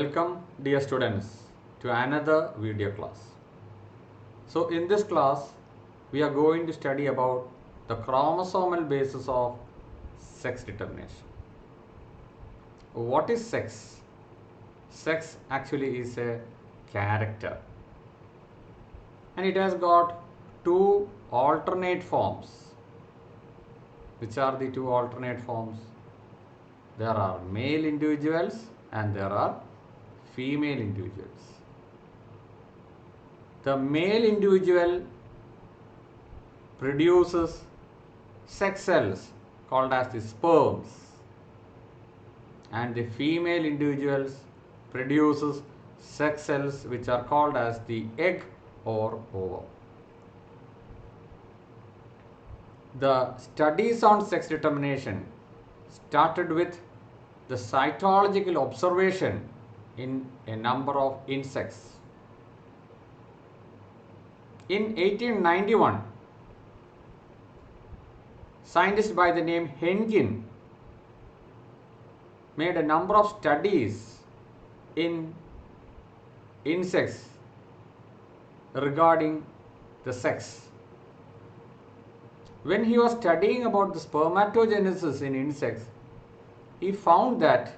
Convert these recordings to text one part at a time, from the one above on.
Welcome dear students to another video class. So in this class we are going to study about the chromosomal basis of sex determination. What is sex? Sex actually is a character and it has got two alternate forms. Which are the two alternate forms? There are male individuals and there are female individuals. The male individual produces sex cells called as the sperms, and the female individuals produces sex cells which are called as the egg or ovum. The studies on sex determination started with the cytological observation in a number of insects. In 1891, scientist by the name Henkin made a number of studies in insects regarding the sex. When he was studying about the spermatogenesis in insects, he found that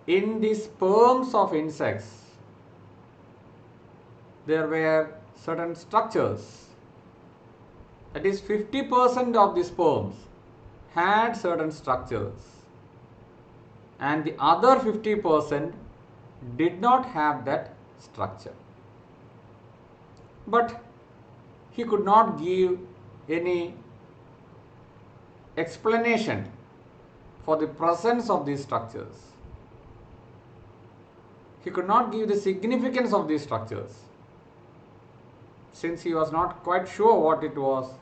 in the sperms of insects there were certain structures. That is, 50% of the sperms had certain structures and the other 50% did not have that structure. But he could not give any explanation for the presence of these structures. He could not give the significance of these structures. Since he was not quite sure what it was,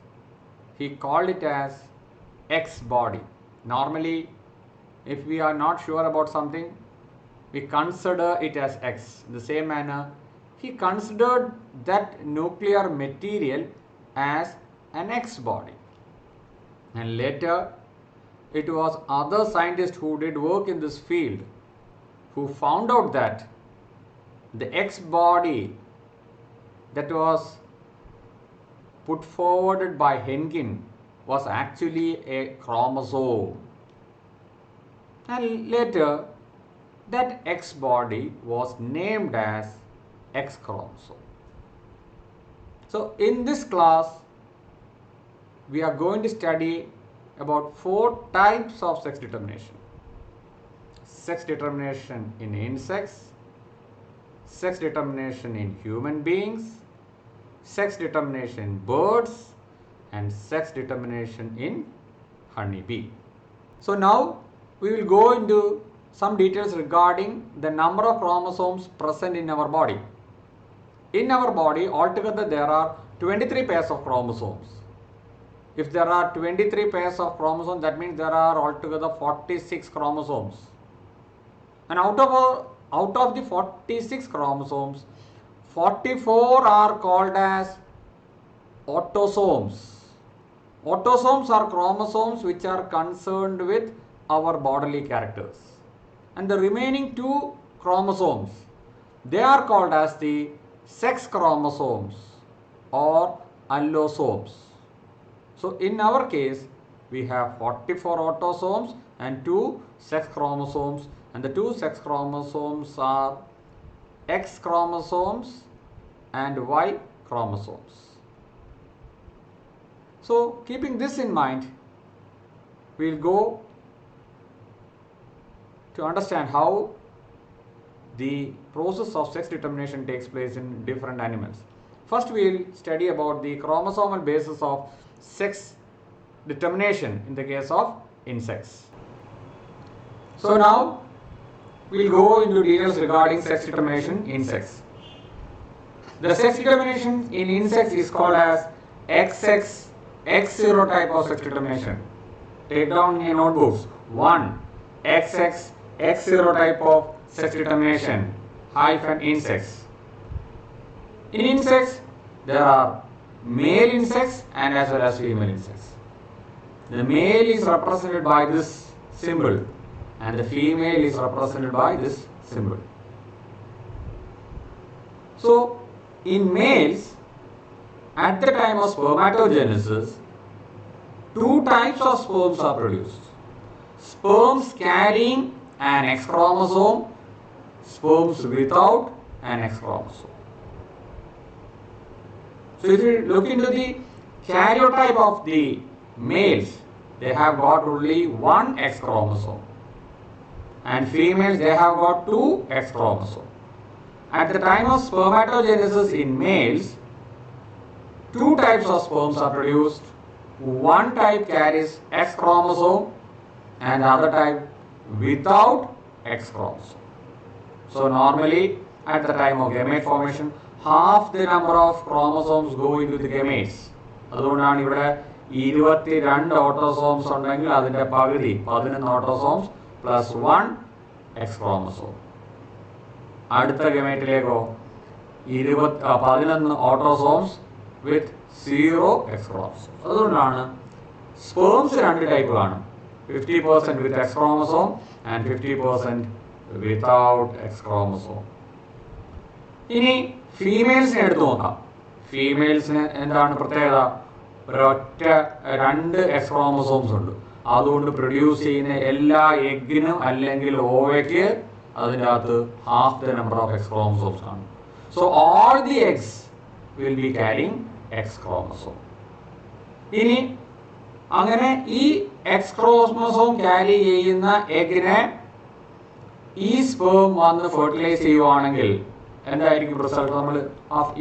he called it as X body. Normally, if we are not sure about something, we consider it as X. In the same manner, he considered that nuclear material as an X body. And later, it was other scientists who did work in this field who found out that the X body that was put forward by Henkin was actually a chromosome. And later, that X body was named as X chromosome. So in this class, we are going to study about 4 types of sex determination. Sex determination in insects, sex determination in human beings, sex determination in birds, and sex determination in honeybee. So now we will go into some details regarding the number of chromosomes present in our body. In our body, altogether there are 23 pairs of chromosomes. If there are 23 pairs of chromosomes, that means there are altogether 46 chromosomes. And out of the 46 chromosomes, 44 are called as autosomes. Autosomes are chromosomes which are concerned with our bodily characters. And the remaining 2 chromosomes, they are called as the sex chromosomes or allosomes. So in our case, we have 44 autosomes and 2 sex chromosomes, and the 2 sex chromosomes are X chromosomes and Y chromosomes. So keeping this in mind, we will go to understand how the process of sex determination takes place in different animals. First, we will study about the chromosomal basis of sex determination in the case of insects. So now we will go into details regarding sex determination in insects. The sex determination in insects is called as XX X0 type of sex determination. Take down in your notebooks. 1. XX X0 type of sex determination hyphen insects. In insects, there are male insects and as well as female insects. The male is represented by this symbol and the female is represented by this symbol. So in males, at the time of spermatogenesis, two types of sperms are produced. Sperms carrying an X chromosome, sperms without an X chromosome. So if you look into the karyotype of the males, they have got only one X chromosome, and females they have got two X chromosomes. At the time of spermatogenesis in males, two types of sperms are produced. One type carries X chromosome and the other type without X chromosome. So normally at the time of gamete formation, half the number of chromosomes go into the gametes. അതുകൊണ്ടാണ് ഇവിടെ 22 autosomes ഉണ്ടെങ്കിൽ അതിൻ്റെ പകുതി 11 autosomes plus 1 X chromosome. അടുത്ത ഗമേറ്റിലേക്കോ 11 autosomes with 0 X chromosome. അതുകൊണ്ടാണ് sperms രണ്ട് type കാണും, 50% with X chromosome and 50% without X chromosome. ഇനി ഫീമെയിൽസിനെ എടുത്തു നോക്കാം. ഫീമെയിൽസിന് എന്താണ് പ്രത്യേകത? ഒരൊറ്റ 2 എക്സ് ക്രോമസോംസ് ഉണ്ട്. അതുകൊണ്ട് പ്രൊഡ്യൂസ് ചെയ്യുന്ന എല്ലാ എഗ്ഗിനും അല്ലെങ്കിൽ ഓവയ്ക്ക് അതിൻ്റെ അകത്ത് half the number of X chromosomes ആണ്. So all the eggs will be carrying X chromosome. ഇനി അങ്ങനെ ഈ എക്സ് ക്രോമസോം ക്യാരി ചെയ്യുന്ന എഗ്ഗിനെ ഈ സ്പേം വന്ന് ഫെർട്ടിലൈസ് ചെയ്യുവാണെങ്കിൽ എന്തായിരിക്കും റിസൾട്ട്? നമ്മൾ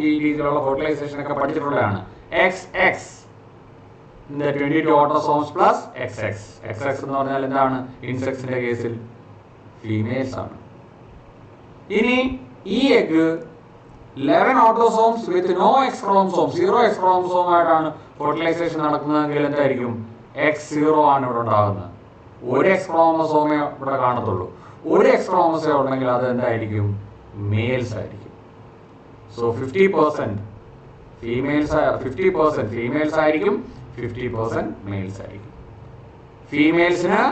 ഈ രീതിയിലുള്ള ഫെർട്ടിലൈസേഷൻ ഒക്കെ പഠിച്ചിട്ടുള്ളതാണ്. X X 22 autosomes plus X X. X X എന്ന് പറഞ്ഞാൽ എന്താണ്? ഇൻസെക്ട്സിന്റെ കേസിൽ ഫീമെയിൽസ് ആണ്. ഇനി ഈ egg 11 autosomes with no X chromosome, 0 X chromosome ആയിട്ടാണ് ഫെർട്ടിലൈസേഷൻ നടക്കുന്നതെങ്കിൽ എന്തായിരിക്കും? X0 ആണ് ഇവിടെ ഉണ്ടാകുന്നത്. ഒരു എക്സ് ക്രോമസോമേ ഇവിടെ കാണത്തുള്ളൂ. ഒരു എക്സ് ക്രോമസോം ഉണ്ടെങ്കിൽ അത് എന്തായിരിക്കും? മെയിൽസ് ആയിരിക്കും. സോ 50% ഫീമെയിൽസ്, 50% ഫീമെയിൽസ് ആയിരിക്കും, 50% മെയിൽസ് ആയിരിക്കും. ഫീമെയിൽസിന്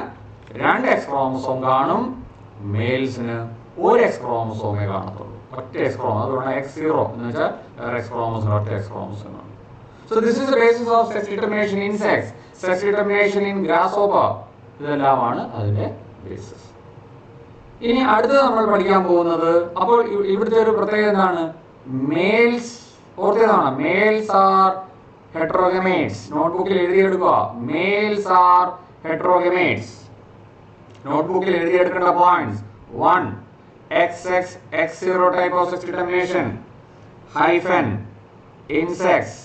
2 എക്സ് ക്രോമസോം കാണും, മെയിൽസിന് ഒരു എക്സ് ക്രോമസോമേ കാണത്തുള്ളൂ, ഒറ്റ എക്സ് ക്രോമസോം. അതുകൊണ്ട് X0 എന്ന് വെച്ചാൽ എക്സ് ക്രോമസോം, ഒറ്റ എക്സ് ക്രോമസോം ആണ്. So this is the basis of sex determination in insects, sex determination in grasshopper. ഇതെല്ലാമാണ് അതിന്റെ ബേസിസ്. ഇനി അടുത്തത് നമ്മൾ പഠിക്കാൻ പോകുന്നത്, അപ്പോൾ ഇവിടുത്തെ ഒരു പ്രത്യേകത എന്താണ്? മെയിൽസ് ഓർത്തതാണ്, മെയിൽസ് ആർ ഹെട്രോഗമേറ്റ്സ്. നോട്ട്ബുക്കിൽ എഴുതിയെടുക്കുക, മെയിൽസ് ആർ ഹെട്രോഗമേറ്റ്സ്. നോട്ട്ബുക്കിൽ എഴുതിയെടുക്കേണ്ട points: 1 XX X0 type of sex determination hyphen insects.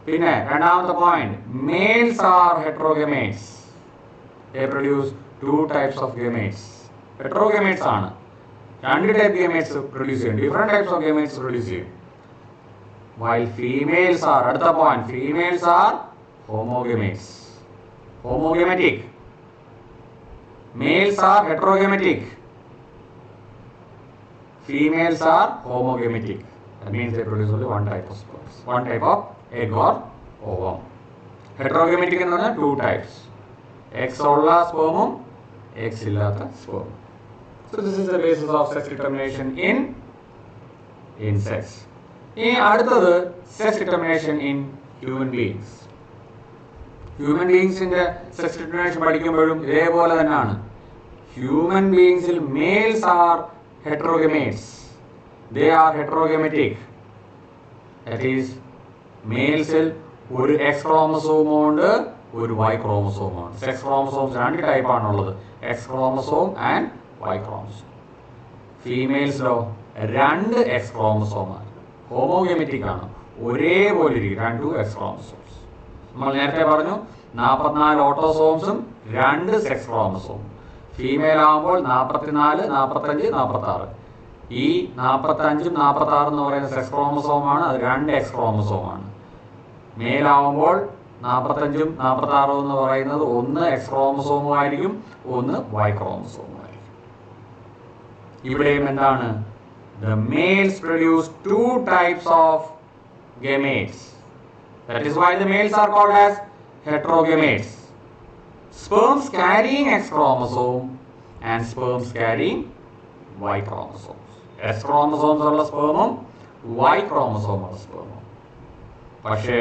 പിന്നെ രണ്ടാമത്തെ point, males are heterogametes. They produce 2 types of gametes. Heterogametes ആണ്, 2 ടൈപ്പ് ഗേമേറ്റ്സ് പ്രൊഡ്യൂസ് ചെയ്യും, different types of gametes produce ചെയ്യും. While females are, അടുത്ത point, females are homogametes, homogametic. Males are heterogametic, females are homogametic. That means they produce only one type of sperms, one type of egg or ovum. Heterogametic എന്ന് പറഞ്ഞാൽ 2 types, X ഉള്ള സ്പേമും X ഇല്ലാത്ത സ്പേമും. So this is the basis of sex determination in insects. ഇനി അടുത്തത് sex determination in human beings. Human ബീയിങ്സിന്റെ sex determination പഠിക്കുമ്പോഴും ഇതേപോലെ തന്നെയാണ്. ഹ്യൂമൻ ബീയിങ്സിൽ males are heterogametes. They are heterogametic. That is, മെയിൽസിൽ ഒരു എക്സ് ക്രോമസോമും ഉണ്ട്, ഒരു വൈ ക്രോമസോമും ഉണ്ട്. സെക്സ് ക്രോമസോംസ് 2 ടൈപ്പാണുള്ളത്, X chromosome and Y chromosome. ഫീമെയിൽസിലോ 2 എക്സ് ക്രോമസോമാണ്, ഹോമോഗെമറ്റിക് ആണ്, ഒരേപോലെ ഇരിക്കും 2 എക്സ് ക്രോമസോംസ്. നമ്മൾ നേരത്തെ പറഞ്ഞു 44 ഓട്ടോസോംസും 2 സെക്സ് ക്രോമസോം. ഫീമെയിൽ ആകുമ്പോൾ 44, 45, 46. ഈ 45ഉം 46 എന്ന് പറയുന്ന സെക്സ് ക്രോമസോമാണ്, അത് 2 എക്സ് ക്രോമസോമാണ്. മെയിലാവുമ്പോൾ 45ഉം 46 എന്ന് പറയുന്നത് ഒന്ന് എക്സ് ക്രോമസോമും ആയിരിക്കും, ഒന്ന് വൈ ക്രോമസോമും ആയിരിക്കും. ഇവിടെയും എന്താണ്? The males produce 2 types of gametes. That is why the males are called as heterogametes. Sperms carrying X chromosome and sperms carrying Y chromosomes. S chromosomes ഉള്ള സ്പേമും വൈ ക്രോമസോം ഉള്ള സ്പേമും. പക്ഷേ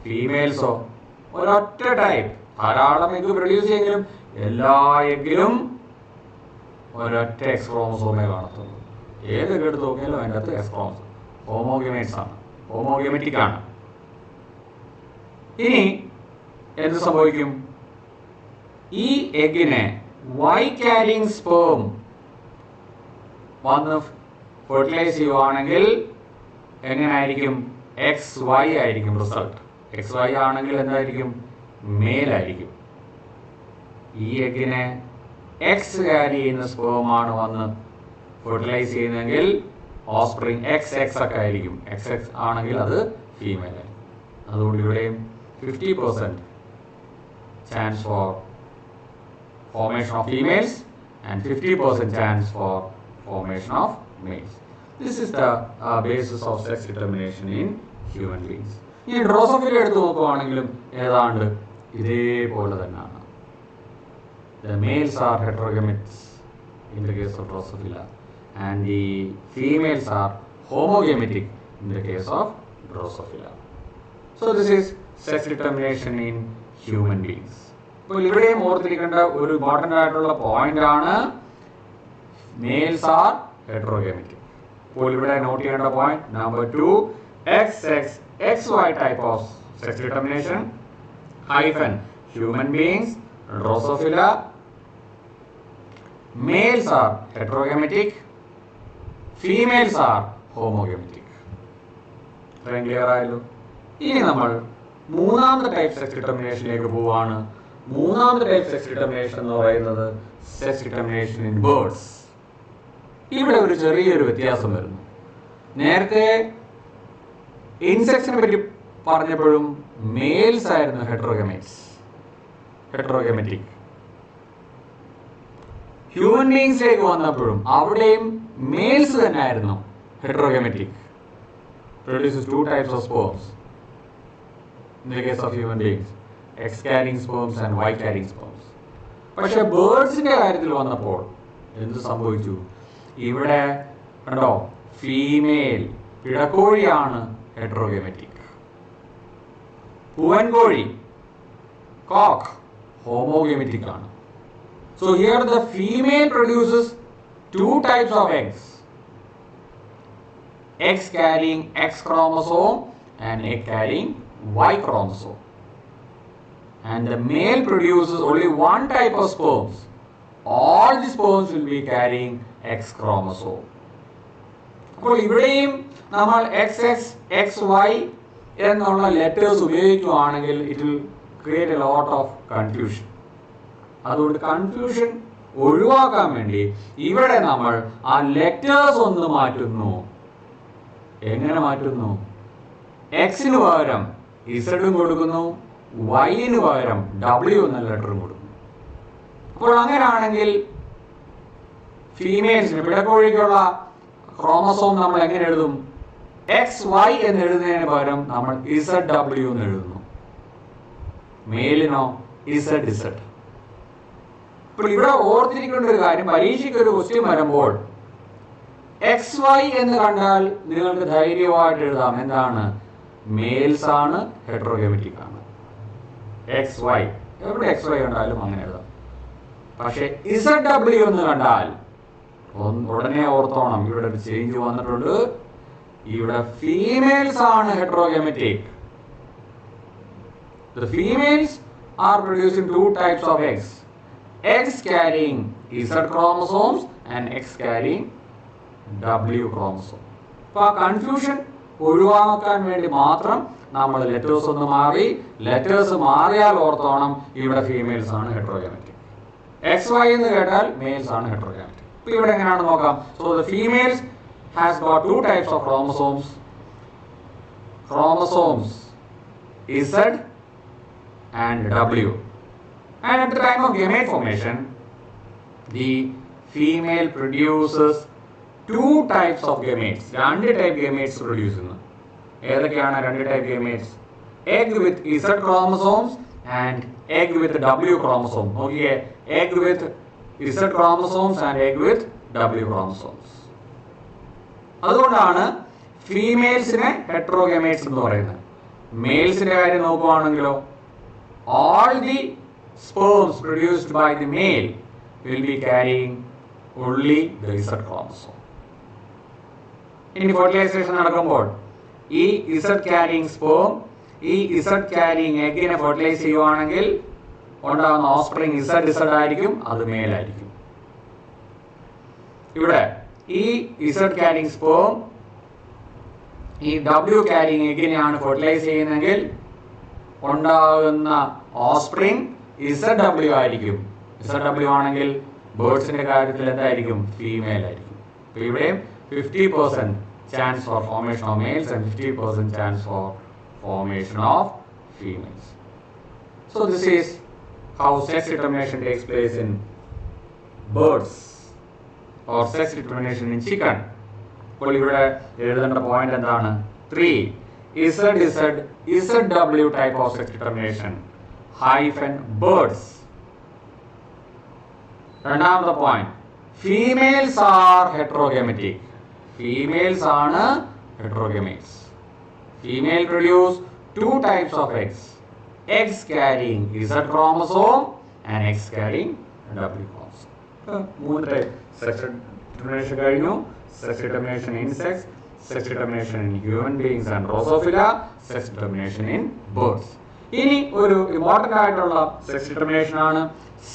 ഫീമെയിൽസോ ഒരൊറ്റ ടൈപ്പ്, ധാരാളം എഗ്ഗ് പ്രൊഡ്യൂസ് ചെയ്യെങ്കിലും എല്ലാ എഗ്ഗിലും ഒരൊറ്റ X ക്രോമസോമേ കാണത്തുള്ളൂ. ഏത് egg എടുത്ത് നോക്കിയാലും അതിൻ്റെ അകത്ത് എക്സ് ക്രോമസോം. ഹോമോഗമേറ്റ്സ് ആണ്, ഹോമോഗമറ്റിക് ആണ്. ഇനി എന്ത് സംഭവിക്കും? ഈ എഗ്ഗിനെ വൈ ക്യാരിങ് സ്പേം വന്ന് ഫെർട്ടിലൈസ് ചെയ്യുവാണെങ്കിൽ എങ്ങനെയായിരിക്കും? എക്സ് വൈ ആയിരിക്കും റിസൾട്ട്. എക്സ് വൈ ആണെങ്കിൽ എന്തായിരിക്കും? മേലായിരിക്കും. ഈ എഗ്ഗിനെ എക്സ് ക്യാരി ചെയ്യുന്ന സ്പേമാണ് വന്ന് ഫെർട്ടിലൈസ് ചെയ്യുന്നതെങ്കിൽ ഓസ്പ്രിങ് എക്സ് എക്സ് ഒക്കെ ആയിരിക്കും. എക്സ് എക്സ് ആണെങ്കിൽ അത് ഫീമെയിൽ ആയിരിക്കും. അതുകൊണ്ട് ഇവിടെയും 50% chance for formation of females and 50% chance for formation of males. This is the basis of sex determination in human beings. ഈ ഡ്രോസോഫില എടുത്ത് നോക്കുവാണെങ്കിലും ഏതാണ്ട് ഇതേപോലെ തന്നെയാണ്. The males are heterogametes in the case of Drosophila and the females are homogametic in the case of Drosophila. So this is sex determination in human beings. അപ്പോൾ ഇവിടെയും ഓർത്തിരിക്കേണ്ട ഒരു important ആയിട്ടുള്ള പോയിന്റ് ആണ് മെയിൽസ് ആർ ഹെറ്ററോഗാമെറ്റിക്. അപ്പോൾ ഇവിടെ not ചെയ്യേണ്ട point number 2, XY type of sex determination hyphen human beings Drosophila, males are heterogametic, females are homogametic. ഇത്രയും ക്ലിയർ ആയല്ലോ. ഇനി നമ്മൾ മൂന്നാമത്തെ ടൈപ്പ് സെക്സ് ഡിറ്റർമിനേഷനിലേക്ക് പോവാണ്. മൂന്നാമത്തെ ടൈപ്പ് സെക്സ് ഡിറ്റർമിനേഷൻ എന്ന് പറയുന്നത് സെക്സ് ഡിറ്റർമിനേഷൻ ഇൻ ബേർഡ്സ്. ഇവിടെ ഒരു ചെറിയൊരു വ്യത്യാസം വരുന്നു. നേരത്തെ ഇൻസെക്ട്സിനെ പറ്റി പറഞ്ഞപ്പോഴും മെയിൽസ് ആയിരുന്നു ഹെറ്ററോഗാമെറ്റിക്. ഹ്യൂമൻ ബീങ്സിലേക്ക് വന്നപ്പോഴും അവിടെയും മെയിൽസ് തന്നെ ആയിരുന്നു ഹെറ്ററോഗാമെറ്റിക്. Produces 2 types of sperms in the case of human beings, X carrying sperms and Y carrying sperms. പക്ഷെ ബേർഡ്സിന്റെ കാര്യത്തിൽ വന്നപ്പോൾ എന്ത് സംഭവിച്ചു? ഇവിടെ കണ്ടോ, ഫീമെയിൽ പിടക്കോഴിയാണ് ഹെറ്ററോഗാമെറ്റിക്, പൂവൻകോഴി കോക്ക് homogametic ആണ്. So here the female produces 2 types of eggs, X carrying X chromosome and egg carrying Y chromosome, and the male produces only 1 type of sperms. All the sperms will be carrying X chromosome. അപ്പോൾ ഇവിടെയും നമ്മൾ XY എന്നുള്ള letters ഉപയോഗിക്കുകയാണെങ്കിൽ it will create a lot of confusion. അതുകൊണ്ട് confusion ഒഴിവാക്കാൻ വേണ്ടി ഇവിടെ നമ്മൾ ആ ലെറ്റേഴ്സ് ഒന്ന് മാറ്റുന്നു. എങ്ങനെ മാറ്റുന്നു? എക്സിന് പകരം ഇസഡും കൊടുക്കുന്നു, വൈന് പകരം W എന്ന ലെറ്ററും കൊടുക്കുന്നു. അപ്പോൾ അങ്ങനെയാണെങ്കിൽ ഫീമെയിൽസിന് പിടക്കോഴിക്കുള്ള ക്രോമസോം നമ്മൾ എങ്ങനെ എഴുതും? XY എന്ന് എഴുതുന്നതിന് പകരം നമ്മൾ ZW എന്ന് എഴുതുന്നു. മെയിലിനോ Z. അപ്പോൾ ഇവിടെ ഓർത്തിരിക്കേണ്ട ഒരു കാര്യം, പരീക്ഷയ്ക്ക് ഒരു ക്വസ്റ്റ്യൻ വരുമ്പോൾ XY എന്ന് കണ്ടാൽ നിങ്ങൾക്ക് ധൈര്യമായിട്ട് എഴുതാം. എന്താണ്? മെയിൽസ് ആണ്, ഹെറ്ററോഗാമെറ്റിക് ആണ്. XY എവിടെ XY കണ്ടാലും അങ്ങനെ എഴുതാം. പക്ഷെ ZW എന്ന് കണ്ടാൽ ഉടനെ ഓർത്തോണം, ഇവിടെ ഒരു ചേഞ്ച് വന്നിട്ടുണ്ട്. ഇവിടെ ഫീമെയിൽസ് ആണ് ഹെറ്ററോഗാമെറ്റിക്. The females are producing 2 types of eggs, X carrying Z chromosomes and X carrying W chromosome. അപ്പോൾ ആ കൺഫ്യൂഷൻ ഒഴിവാക്കാൻ വേണ്ടി മാത്രം നമ്മൾ ലെറ്റേഴ്സ് ഒന്ന് മാറി. ലെറ്റേഴ്സ് മാറിയാൽ ഓർത്തോണം ഇവിടെ ഫീമെയിൽസ് ആണ് ഹെറ്ററോഗാമെറ്റിക്. XY എന്ന് കേട്ടാൽ മെയിൽസ് ആണ് ഹെറ്ററോഗാമെറ്റിക്. ഇപ്പോൾ ഇവിടെ എങ്ങനെയാണെന്ന് നോക്കാം. So the females has got 2 types of chromosomes Z and W, and at the time of gamete formation the female produces 2 types of gametes. 2 type gametes produces. ഏതൊക്കെയാണ് 2 type gametes? Egg with Z chromosomes and egg with W chromosome. നോക്കിയേ, egg with Z chromosomes and egg with W chromosomes. അതുകൊണ്ടാണ് ഫീമെയിൽസിനെ ഹെട്രോഗമേറ്റ്സ് എന്ന് പറയുന്നത്. മെയിൽസിന്റെ കാര്യം നോക്കുവാണെങ്കിലോ all the sperms produced by the male will be carrying only the Z chromosome. ഇനി fertilisation നടക്കുമ്പോൾ ഈ Z carrying sperm ഈ Z carrying എഗ്ഗിനെ fertilise ചെയ്യുവാണെങ്കിൽ ഉണ്ടാകുന്ന ഓഫ്സ്പ്രിങ് Z ആയിരിക്കും, അത് മെയിൽ ആയിരിക്കും. ഇവിടെ ഈ Z ക്യാരിയിങ് സ്പേം ഈ W ക്യാരിയിങ് എഗ്ഗിനെയാണ് ഫെർട്ടിലൈസ് ചെയ്യുന്നതെങ്കിൽ ഉണ്ടാകുന്ന ഓഫ്സ്പ്രിങ് ZW ആയിരിക്കും. ZW ആണെങ്കിൽ ബേർഡ്സിന്റെ കാര്യത്തിൽ എന്തായിരിക്കും? ഫീമെയിൽ ആയിരിക്കും. അപ്പോൾ ഇവിടെയും 50% chance for formation of males and 50% chance for formation of females. So this is how sex determination takes place in birds or sex determination in chicken. അപ്പോൾ ഇവിടെ എഴുതേണ്ട പോയിന്റ് എന്താണ്? 3. ZW type of sex determination -birds. രണ്ടാമത്തെ point, females are heterogametic. Females ആണ് heterogametes. Female produce 2 types of eggs. Eggs carrying Z chromosome and eggs carrying W chromosome. 3 type sex determination കഴിഞ്ഞു. Sex determination in insects, sex determination in human beings and Drosophila, sex determination in birds. ഇനി ഒരു important ആയിട്ടുള്ള sex determination ആണ്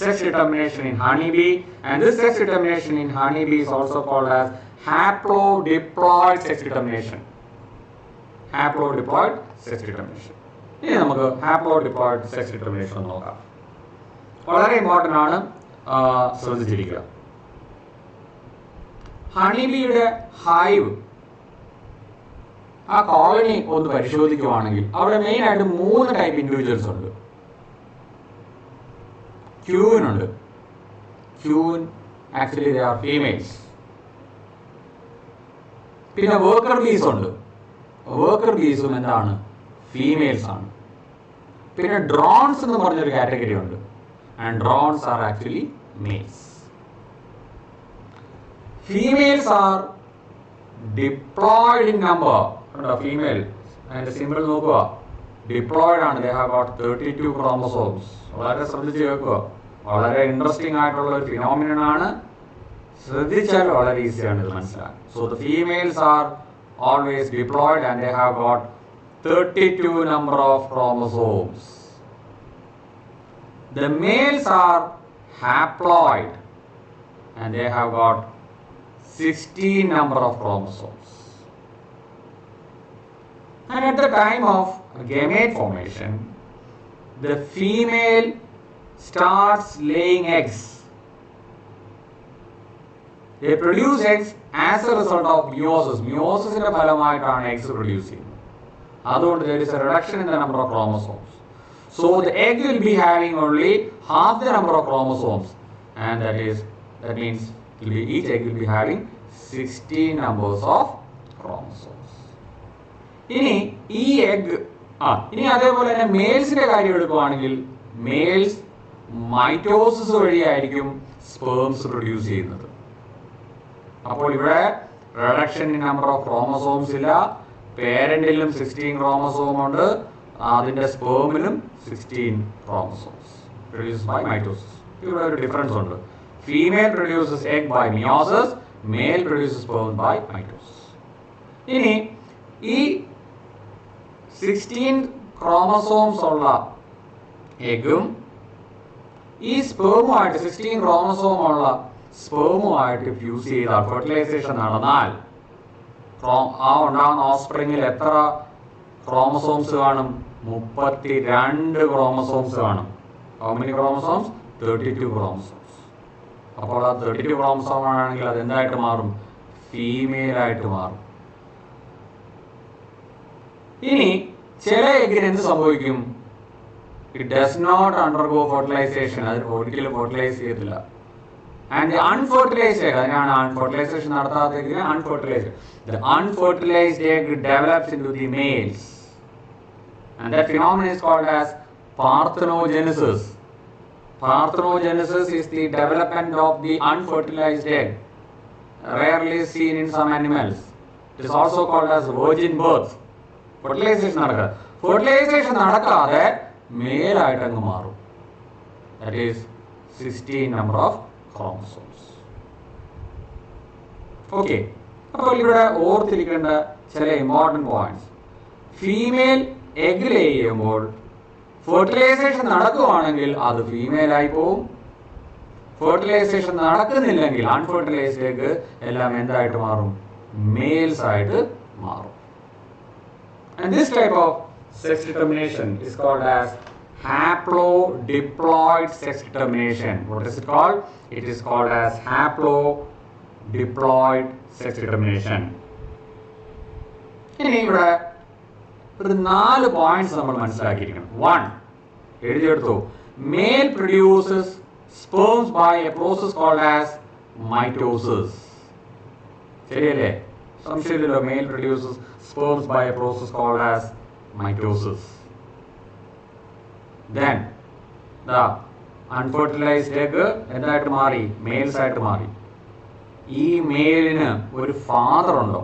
sex determination in honeybee, and this sex determination in honeybee is also called as haplodiploid sex determination. Haplodiploid sex determination. ഇനി നമുക്ക് haplodiploid sex determination നോക്കാം. വളരെ important ആണ്, ശ്രദ്ധിച്ചിരിക്കുക. ഹണിബിയുടെ ഹൈവ്, ആ കോളനി ഒന്ന് പരിശോധിക്കുവാണെങ്കിൽ അവിടെ മെയിൻ ആയിട്ട് 3 ടൈപ്പ് ഇൻഡിവിജ്വൽസ് ഉണ്ട്. ക്യൂൻ ഉണ്ട്. Queen actually they are females. പിന്നെ വർക്കർ ബീസ് ഉണ്ട്. വർക്കർ ബീസും എന്താണ്? ഫീമെയിൽസ് ആണ്. പിന്നെ ഡ്രോൺസ് എന്ന് പറഞ്ഞൊരു കാറ്റഗറി ഉണ്ട്. And drones are actually males. Females are diploid in number. Female and symbol നോക്കുക, ഡിപ്ലോയിഡ് ആണ്. They have got 32 chromosomes. വളരെ ശ്രദ്ധിച്ച് കേൾക്കുക. വളരെ ഇൻട്രസ്റ്റിംഗ് ആയിട്ടുള്ള ഒരു ഫിനോമിനൻ ആണ്. ശ്രദ്ധിച്ചാൽ വളരെ ഈസിയാണ് ഇത് മനസ്സിലാക്കാൻ. So the females are always diploid and they have got 32 number of chromosomes. The males are haploid and they have got 16 number of chromosomes. And at the time of gamete formation, the female starts laying eggs. They produce eggs as a result of meiosis. Meiosis ന്റെ ഫലമായിട്ടാണ് eggs produce ചെയ്യുന്നത്. അതുകൊണ്ട് there is a reduction in the number of chromosomes. So the egg will be having only half the number of chromosomes, and that means each egg will be having 16 numbers of chromosomes. ഇനി ഈ egg ഇനി അതേപോലെ തന്നെ മെയിൽസിന്റെ കാര്യം എടുക്കുകയാണെങ്കിൽ males mitosis വഴിയായിരിക്കും sperms produce ചെയ്യുന്നത്. അപ്പോൾ ഇവിടെ reduction in number of chromosomes ഇല്ല. പേരന്റിലും 16 ക്രോമസോം ഉണ്ട്, അതിന്റെ സ്പേമിലും 16 ക്രോമസോംസ് പ്രൊഡ്യൂസ് ബൈ മൈറ്റോസിസ്. ഇവിടെ ഒരു ഡിഫറൻസ് ഉണ്ട്. Female produces egg by meiosis, male produces sperm by mitosis. ഇനി ഈ 16 ക്രോമസോംസ് ഉള്ള എഗും ഈ സ്പേമുമായിട്ട് 16 ക്രോമസോം ഉള്ള സ്പേമുമായിട്ട് ഫ്യൂസ് ചെയ്താൽ ഫെർട്ടിലൈസേഷൻ നടന്നാൽ ആ ഉണ്ടാകുന്ന ഓഫ്സ്പ്രിങ്ങിൽ എത്ര ക്രോമസോംസ് കാണും? 32 ക്രോമസോംസ് കാണും. How many chromosomes? 32 ക്രോമസോംസ്. അപ്പോൾ ആ 32 ക്രോമസോം ആണെങ്കിൽ അത് എന്തായിട്ട് മാറും? ഫീമെയിൽ ആയിട്ട് മാറും. ഇനി ചില എഗ്ഗിന് എന്ത് സംഭവിക്കും? It does not undergo fertilisation. അതിന് ഒരിക്കലും ഫെർട്ടിലൈസ് ചെയ്യത്തില്ല. ആൻഡ് ദി അൺഫെർട്ടിലൈസ്ഡ് എഗ്, അതിനാണ് ഫെർട്ടിലൈസേഷൻ നടത്താത്ത എഗ്ഗിന് unfertilised. The unfertilised egg develops into the males and that phenomenon is called as parthenogenesis. Parthenogenesis is the development of the unfertilized egg, rarely seen in some animals. It is also called as virgin birth. Fertilization നടക്കുക. Fertilization നടക്കാതെ male ആയിട്ട് അങ്ങ് മാറും. That is 16 number of chromosomes. Okay. അപ്പോൾ ഇവിടെ ഓർത്തിരിക്കേണ്ട ചില important points. Female egg ലേ ചെയ്യുമ്പോൾ ഫെർട്ടിലൈസേഷൻ നടക്കുകയാണെങ്കിൽ അത് ഫീമെയിൽ ആയി പോവും. ഫെർട്ടിലൈസേഷൻ നടക്കുന്നില്ലെങ്കിൽ അൺഫെർട്ടിലൈസ്ഡ് എഗ് എല്ലാം എന്തായിട്ട് മാറും? മെയിൽസ് ആയിട്ട് മാറും. And this type of sex determination is called as haplodiploid sex determination. What is it called? It is called as haplodiploid sex determination. ഇനി ഇവിടെ ഒരു 4 പോയിന്റ്സ് നമ്മൾ മനസ്സിലാക്കിയിരിക്കണം. 1, എഴുതിയെടുത്തു. Male produces sperms by a process called as mitosis. ശരിയല്ലേ? സംശയമില്ലല്ലോ. Male produces sperms by a process called as mitosis. Then the unfertilized egg എന്തായിട്ട് മാറി? Males ആയിട്ട് മാറി. ഈ മെയിലിന് ഒരു ഫാദർ ഉണ്ടോ?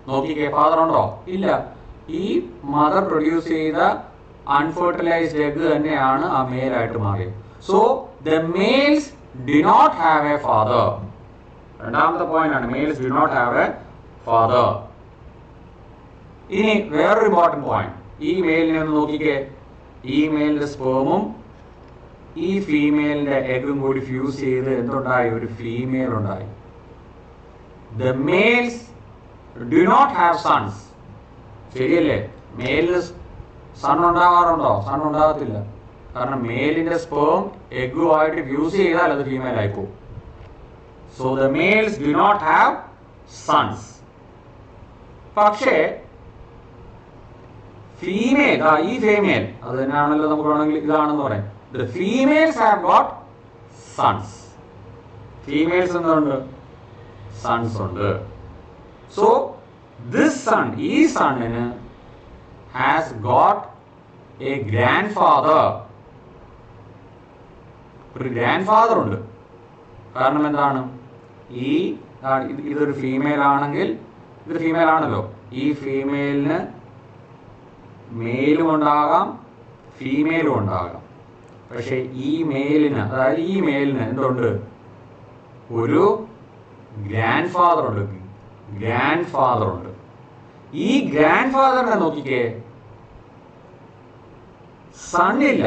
നോക്കിക്കേ, ഫാദർ ഉണ്ടോ? ഇല്ല. ഈ മദർ പ്രൊഡ്യൂസ് ചെയ്ത അൺഫെർട്ടിലൈസ്ഡ് എഗ് തന്നെയാണ് ആ മെയിലായിട്ട് മാറിയത്. So the males do not have a father. രണ്ടാമത്തെ പോയിന്റ് ആണ്, males do not have a father. ഇനി വേറൊരു ഇമ്പോർട്ടൻറ്റ് പോയിന്റ്, ഈ മെയിലിനെ ഒന്ന് നോക്കിക്കേ. ഈ മെയിലിന്റെ സ്പേമും ഈ ഫീമെയിലിന്റെ എഗും കൂടി ഫ്യൂസ് ചെയ്ത് എന്തുണ്ടായി? ഒരു ഫീമെയിൽ ഉണ്ടായി. The males do not have sons. ശരിയല്ലേ? മെയിലിന് സൺ ഉണ്ടാകാറുണ്ടോ? സൺ ഉണ്ടാകത്തില്ല. കാരണം മെയിലിന്റെ സ്പേം എഗുമായിട്ട് ഫ്യൂസ് ചെയ്താൽ അത് ഫീമെയിൽ ആയി പോകും. So the males do not have sons. പക്ഷേ ഫീമെയിൽ, ഈ ഫീമെയിൽ അത് തന്നെയാണല്ലോ നമുക്ക് വേണമെങ്കിൽ ഇതാണെന്ന് പറയാം. The females have got sons. Females എന്തുണ്ട്? Sons ഉണ്ട്. So this son, ഈ സണ്ണിന് has got a grandfather. ഒരു ഗ്രാൻഡ് ഉണ്ട്. കാരണം എന്താണ്? ഇതൊരു ഫീമെയിൽ ആണെങ്കിൽ, ഇതൊരു ഫീമെയിൽ ആണല്ലോ, ഈ ഫീമെയിലിന് മെയിലും ഉണ്ടാകാം ഫീമെയിലും ഉണ്ടാകാം. പക്ഷെ ഈ മെയിലിന്, അതായത് ഈ മെയിലിന് എന്തുണ്ട്? ഒരു ഗ്രാൻഡ് ഫാദർ ഉണ്ട്. ഈ ഗ്രാൻഡ് ഫാദറിനെ നോക്കിക്കേ, സണ്ണില്ല.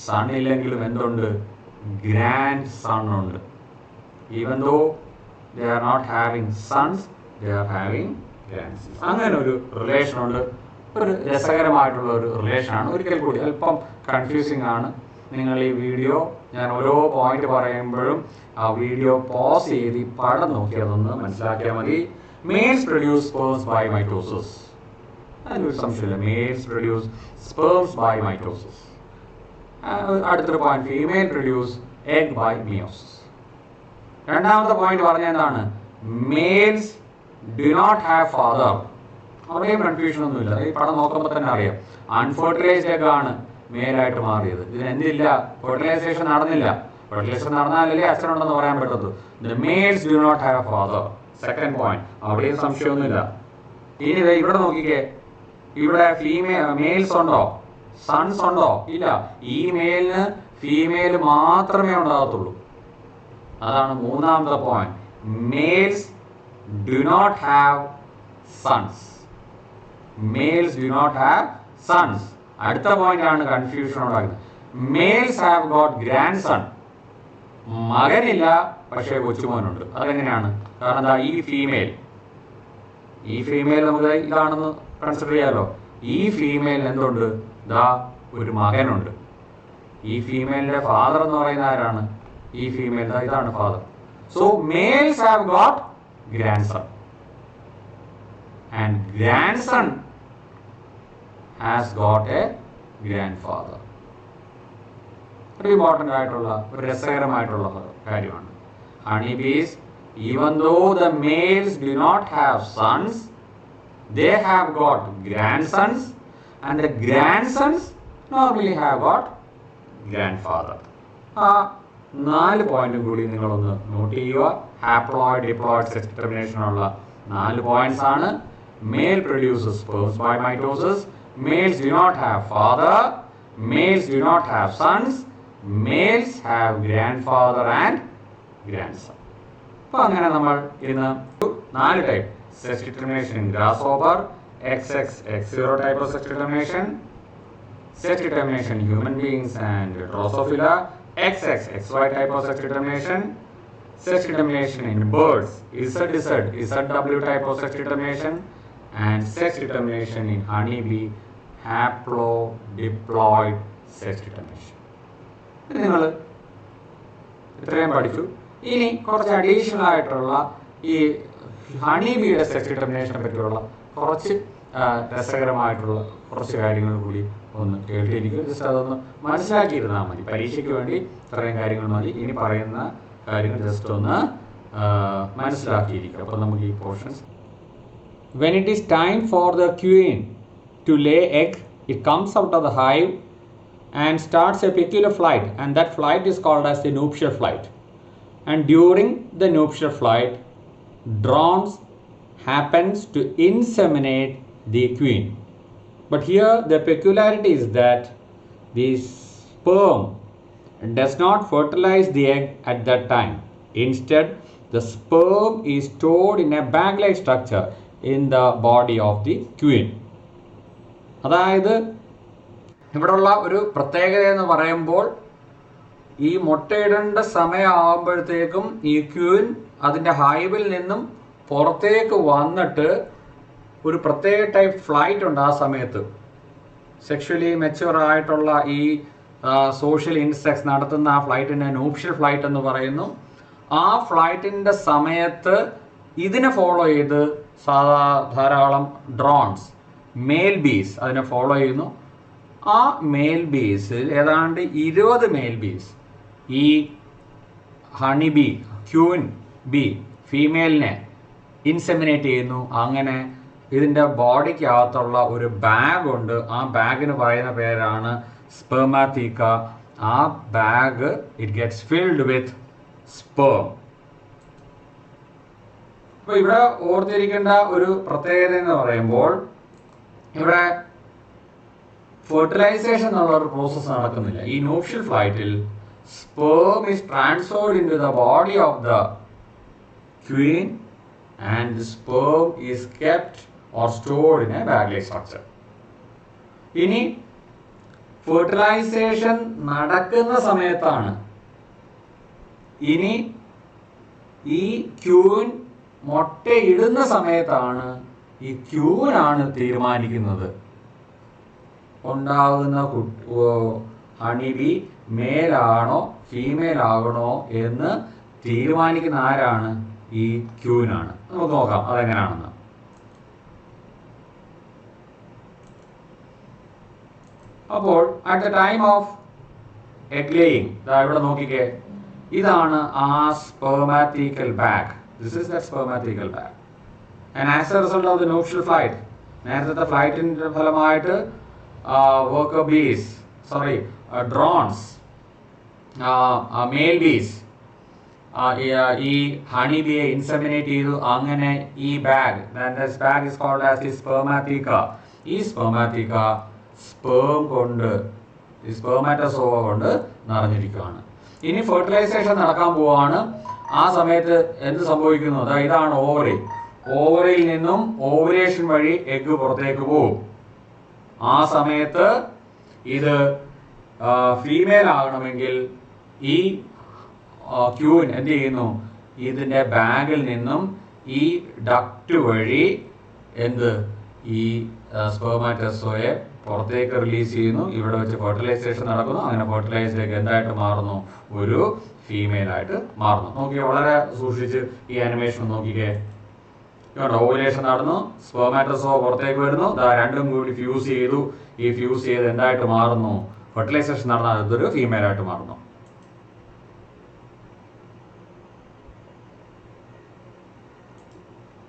സണ്ണില്ലെങ്കിലും എന്തുണ്ട്? ഗ്രാൻഡ് സൺ ഉണ്ട്. Even though they are not having sons, they are having grandsons. അങ്ങനെ ഒരു റിലേഷൻ ഉണ്ട്. ഒരു രസകരമായിട്ടുള്ള ഒരു റിലേഷനാണ്. ഒരിക്കൽ കൂടി അല്പം കൺഫ്യൂസിങ് ആണ്. നിങ്ങൾ ഈ വീഡിയോ, ഞാൻ ഓരോ പോയിന്റ് പറയുമ്പോഴും ആ വീഡിയോ പോസ് ചെയ്ത് ഈ പടം നോക്കി അതൊന്ന് മനസ്സിലാക്കിയാൽ മതി. Males produce sperms by mitosis. അതിനൊരു സംശയമില്ല. Males produce sperms by mitosis. അടുത്തൊരു point, female produce egg by meiosis. രണ്ടാമത്തെ പോയിന്റ് പറഞ്ഞ എന്താണ്? Males do not have father. അവിടെയും കൺഫ്യൂഷൻ ഒന്നുമില്ല. ഈ പടം നോക്കുമ്പോൾ തന്നെ അറിയാം. അൺഫെർട്ടിലൈസ്ഡ് എഗ് ആണ് മെയിലായിട്ട് മാറിയത്. ഇതിന് എന്തില്ല? ഫെർട്ടിലൈസേഷൻ നടന്നില്ല. ഫെർട്ടിലൈസേഷൻ നടന്നാലല്ലേ അച്ഛനുണ്ടെന്ന് പറയാൻ പറ്റത്തുള്ളൂ. The males do not have father. Second point, അവിടെയും സംശയമൊന്നുമില്ല. ഇനി ഇവിടെ നോക്കിക്കേ, ഇവിടെ മെയിൽസ് ഉണ്ടോ? സൺസ് ഉണ്ടോ? ഇല്ല. ഈ മെയിലിന് ഫീമെയിൽ മാത്രമേ ഉണ്ടാകത്തുള്ളൂ. അതാണ് മൂന്നാമത്തെ point. Males do not have sons. Males do not have sons. അടുത്ത പോയിന്റ് ആണ് കൺഫ്യൂഷൻ ഉണ്ടാക്കുന്നത്. Males have got grandson. മകനില്ല, പക്ഷേ കൊച്ചുമോനുണ്ട്. അതെങ്ങനെയാണ്? കാരണം എന്താ? ഈ ഫീമെയിൽ നമുക്ക് ഇതാണെന്ന് കൺസിഡർ ചെയ്യാലോ. ഈ ഫീമെയിൽ എന്തുണ്ട്? ദാ ഒരു മകനുണ്ട്. ഈ ഫീമെയിലിന്റെ ഫാദർ എന്ന് പറയുന്ന ആരാണ്? ഈ ഫീമെയിൽ, ഇതാണ് father. So males have got grandson. And grandson has got a grandfather. ഒരു ഇമ്പോർട്ടൻ്റ് ആയിട്ടുള്ള, ഒരു രസകരമായിട്ടുള്ള കാര്യമാണ്. Honeybees, even though the males do not have sons, they have got grandsons, and the grandsons normally have got grandfather. ആ 4 പോയിന്റും കൂടി നിങ്ങളൊന്ന് not ചെയ്യുക. ഹാപ്ലോയിഡ് ഡിപ്ലോയിഡ് സെക്സ് ഡിറ്റർമിനേഷൻ ഉള്ള 4 points ആണ്. Male produces sperms by mitosis. Males do not have father. Males do not have sons. Males have grandfather and grandson. അപ്പോൾ അങ്ങനെ നമ്മൾ ഇന്ന് 4 type sex determination in grasshopper, XX, X0 type of sex determination, sex determination in human beings and Drosophila, XX, XY type of sex determination, sex determination in birds, ZZ, ZW type of sex determination, and sex determination in honeybee, haplodiploid sex determination. നിങ്ങൾ ഇത്രയും പഠിച്ചു. ഇനി കുറച്ച് additional ആയിട്ടുള്ള ഈ ഹണിബിയുടെ sex ഡിറ്റർമിനേഷനെ പറ്റിയുള്ള കുറച്ച് രസകരമായിട്ടുള്ള കുറച്ച് കാര്യങ്ങൾ കൂടി ഒന്ന് കേട്ടിരിക്കും. ജസ്റ്റ് അതൊന്ന് മനസ്സിലാക്കിയിരുന്നാൽ മതി. പരീക്ഷയ്ക്ക് വേണ്ടി ഇത്രയും കാര്യങ്ങൾ മതി. ഇനി പറയുന്ന കാര്യങ്ങൾ ജസ്റ്റ് ഒന്ന് മനസ്സിലാക്കിയിരിക്കും. അപ്പോൾ നമുക്ക് ഈ portions. When it is time for the queen to lay egg, it comes out of the hive and starts a peculiar flight, and that flight is called as the nuptial flight. And during the nuptial flight, drones happens to inseminate the queen. But here the peculiarity is that the sperm does not fertilize the egg at that time. Instead, the sperm is stored in a bag-like structure in the body of the queen. അതായത് ഇവിടെയുള്ള ഒരു പ്രത്യേകത എന്ന് പറയുമ്പോൾ ഈ മുട്ടയിടേണ്ട സമയമാകുമ്പോഴത്തേക്കും ഈ queen അതിൻ്റെ ഹൈവിൽ നിന്നും പുറത്തേക്ക് വന്നിട്ട് ഒരു പ്രത്യേക ടൈപ്പ് ഫ്ലൈറ്റ് ഉണ്ട്. ആ സമയത്ത് സെക്ഷുവലി മെച്യൂർ ആയിട്ടുള്ള ഈ സോഷ്യൽ ഇൻസെക്ട്സ് നടത്തുന്ന ആ ഫ്ലൈറ്റിനെ നൂപ്ഷ്യൽ ഫ്ലൈറ്റ് എന്ന് പറയുന്നു. ആ ഫ്ലൈറ്റിൻ്റെ സമയത്ത് ഇതിനെ ഫോളോ ചെയ്ത് ധാരാളം ഡ്രോൺസ്, മെയിൽ ബീസ് അതിനെ ഫോളോ ചെയ്യുന്നു. ആ മെയിൽ ബീസിൽ ഏതാണ്ട് 20 മെയിൽ ബീസ് ഈ ഹണി ബി, ക്യൂൻ ബി ഫീമെയിലിനെ ഇൻസെമിനേറ്റ് ചെയ്യുന്നു. അങ്ങനെ ഇതിൻ്റെ ബോഡിക്കകത്തുള്ള ഒരു ബാഗ് ഉണ്ട്. ആ ബാഗിന് പറയുന്ന പേരാണ് സ്പെർമാത്തീക്ക. ആ bag it gets filled with sperm. അപ്പോൾ ഇവിടെ ഓർത്തിരിക്കേണ്ട ഒരു പ്രത്യേകത എന്ന് പറയുമ്പോൾ ഇവിടെ ഫെർട്ടിലൈസേഷൻ എന്നുള്ള ഒരു പ്രോസസ്സ് നടക്കുന്നില്ല. ഈ നൂപ്ഷ്യൽ ഫ്ലൈറ്റിൽ sperm is transferred into the body of the queen and the sperm is kept or stored in a bag-like structure. ഇനി ഫെർട്ടിലൈസേഷൻ നടക്കുന്ന സമയത്താണ് ഇനി ഈ ക്യൂൻ മുട്ടയിടുന്ന സമയത്താണ് ഈ ക്യൂനാണ് തീരുമാനിക്കുന്നത് ഉണ്ടാകുന്ന ഹണിബി മേലാണോ ഫീമെയിൽ ആകണോ എന്ന് തീരുമാനിക്കുന്ന ആരാണ്? ഈ ക്യൂനാണ്. നമുക്ക് നോക്കാം അതെങ്ങനെയാണെന്ന്. അപ്പോൾ at the time of egg laying, ഇവിടെ നോക്കിക്കേ, ഇതാണ് ആ spermathecal bag. This is the spermathecal bag. And as a result of the nuptial flight, നേരത്തെ ഫ്ലൈറ്റിന്റെ ഫലമായിട്ട് worker bees, drones, male bees ഈ ഹണി ബിയെ ഇൻസെമിനേറ്റ് ചെയ്തു. അങ്ങനെ ഈ bag is called as the spermatheca. ഈ സ്പെർമാത്തീക്ക സ്പേം കൊണ്ട്, ഈ സ്പെർമാറ്റോസോവ കൊണ്ട് നിറഞ്ഞിരിക്കുകയാണ്. ഇനി ഫെർട്ടിലൈസേഷൻ നടക്കാൻ പോവാണ്. ആ സമയത്ത് എന്ത് സംഭവിക്കുന്നു? ഇതാണ് ഓവറി. ഓവറിയിൽ നിന്നും ഓവുലേഷൻ വഴി എഗ്ഗ് പുറത്തേക്ക് പോകും. ആ സമയത്ത് ഇത് ഫീമെയിൽ ആകണമെങ്കിൽ ഈ ക്യൂൻ എന്ത് ചെയ്യുന്നു? ഇതിൻ്റെ ബാഗിൽ നിന്നും ഈ ഡക്റ്റ് വഴി ഈ സ്പെർമാറ്റോസോയെ പുറത്തേക്ക് റിലീസ് ചെയ്യുന്നു. ഇവിടെ വെച്ച് ഫെർട്ടിലൈസേഷൻ നടക്കുന്നു. അങ്ങനെ ഫെർട്ടിലൈസ്ഡ് എഗ് എന്തായിട്ട് മാറുന്നു? ഒരു ഫീമെയിൽ ആയിട്ട് മാറുന്നു. നോക്കിയേ, വളരെ സൂക്ഷിച്ച് ഈ ആനിമേഷൻ നോക്കിക്കേ. ഓവുലേഷൻ നടന്നു, സ്പെർമാറ്റോസോ പുറത്തേക്ക് വരുന്നു, രണ്ടും കൂടി ഫ്യൂസ് ചെയ്തു. ഈ ഫ്യൂസ് ചെയ്ത് എന്തായിട്ട് മാറുന്നു? ഫെർട്ടിലൈസേഷൻ നടന്നാൽ ഇതൊരു ഫീമെയിൽ ആയിട്ട് മാറുന്നു.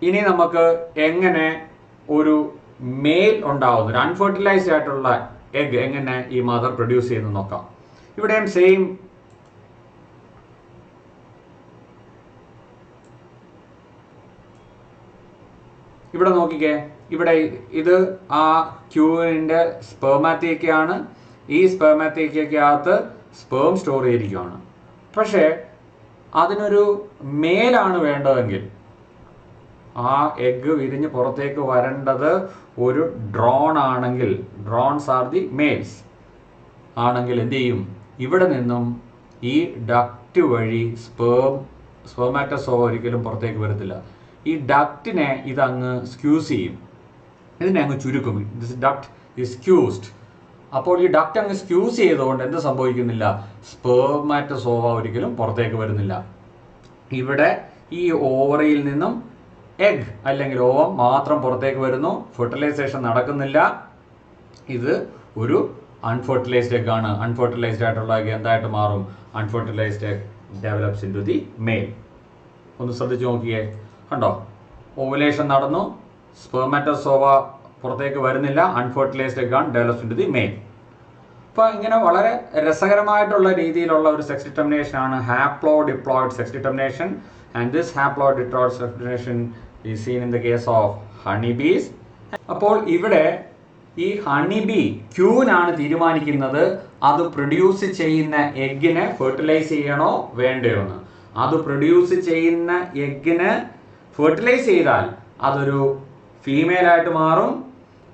ഇനി നമുക്ക് എങ്ങനെ ഒരു മെയിൽ ഉണ്ടാവുന്നു, ഒരു അൺഫെർട്ടിലൈസ്ഡ് ആയിട്ടുള്ള എഗ് എങ്ങനെ ഈ മദർ പ്രൊഡ്യൂസ് ചെയ്യുന്നു നോക്കാം. ഇവിടെയും സെയിം ഇവിടെ നോക്കിക്കേ, ഇവിടെ ഇത് ആ ക്യൂവിൻ്റെ സ്പെർമാത്തീക്കയാണ്. ഈ സ്പെർമാത്തീക്കകത്ത് സ്പേം സ്റ്റോർ ചെയ്തിരിക്കുകയാണ്. പക്ഷേ അതിനൊരു മേലാണ് വേണ്ടതെങ്കിൽ, ആ എഗ്ഗ് വിരിഞ്ഞ് പുറത്തേക്ക് വരേണ്ടത് ഒരു ഡ്രോൺ ആണെങ്കിൽ, ഡ്രോൺസ് ആർ ദി മെയിൽസ് ആണെങ്കിൽ എന്ത് ചെയ്യും? ഇവിടെ നിന്നും ഈ ഡക്റ്റ് വഴി സ്പെർമാറ്റോസോവ ഒരിക്കലും പുറത്തേക്ക് വരത്തില്ല. ഈ ഡക്റ്റിനെ ഇതങ്ങ് സ്ക്യൂസ് ചെയ്യും, ഇതിനെ അങ്ങ് ചുരുക്കും. This duct is squeezed. അപ്പോൾ ഈ ഡക്റ്റ് അങ്ങ് സ്ക്യൂസ് ചെയ്തുകൊണ്ട് എന്ത് സംഭവിക്കുന്നില്ല? സ്പെർമാറ്റോസോവ ഒരിക്കലും പുറത്തേക്ക് വരുന്നില്ല. ഇവിടെ ഈ ഓവറിയിൽ നിന്നും എഗ് അല്ലെങ്കിൽ ഓവം മാത്രം പുറത്തേക്ക് വരുന്നു. ഫെർട്ടിലൈസേഷൻ നടക്കുന്നില്ല. ഇത് ഒരു അൺഫെർട്ടിലൈസ്ഡ് എഗ് ആണ്. അൺഫെർട്ടിലൈസ്ഡ് ആയിട്ടുള്ള എഗ് എന്തായിട്ട് മാറും? Unfertilized egg develops into the male. ഒന്ന് ശ്രദ്ധിച്ച് നോക്കിയേ, കണ്ടോ? ഓവുലേഷൻ നടന്നു, സ്പെർമാറ്റോസോവ പുറത്തേക്ക് വരുന്നില്ല, അൺഫെർട്ടിലൈസ്ഡ് എഗ് ആണ് develops into the male. അപ്പോൾ ഇങ്ങനെ വളരെ രസകരമായിട്ടുള്ള രീതിയിലുള്ള ഒരു സെക്സ് ഡിറ്റർമിനേഷൻ ആണ് haplodiploid sex determination. And this haplodiploid sex determination is seen in the case of honey bees. അപ്പോൾ ഇവിടെ ഈ ഹണി ബി ക്യൂനാണ് തീരുമാനിക്കുന്നത് അത് പ്രൊഡ്യൂസ് ചെയ്യുന്ന എഗ്ഗിനെ ഫെർട്ടിലൈസ് ചെയ്യണോ വേണ്ടയോ എന്ന്. അത് പ്രൊഡ്യൂസ് ചെയ്യുന്ന എഗ്ഗിന് ഫെർട്ടിലൈസ് ചെയ്താൽ അതൊരു ഫീമെയിൽ ആയിട്ട് മാറും.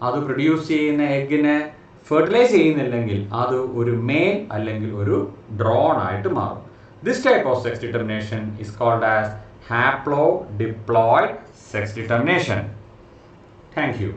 അത് പ്രൊഡ്യൂസ് ചെയ്യുന്ന എഗ്ഗിനെ ഫെർട്ടിലൈസ് ചെയ്യുന്നില്ലെങ്കിൽ അത് ഒരു മെയിൽ അല്ലെങ്കിൽ ഒരു ഡ്രോൺ ആയിട്ട് മാറും. This type of sex determination is called as haplodiploid sex determination. Thank U.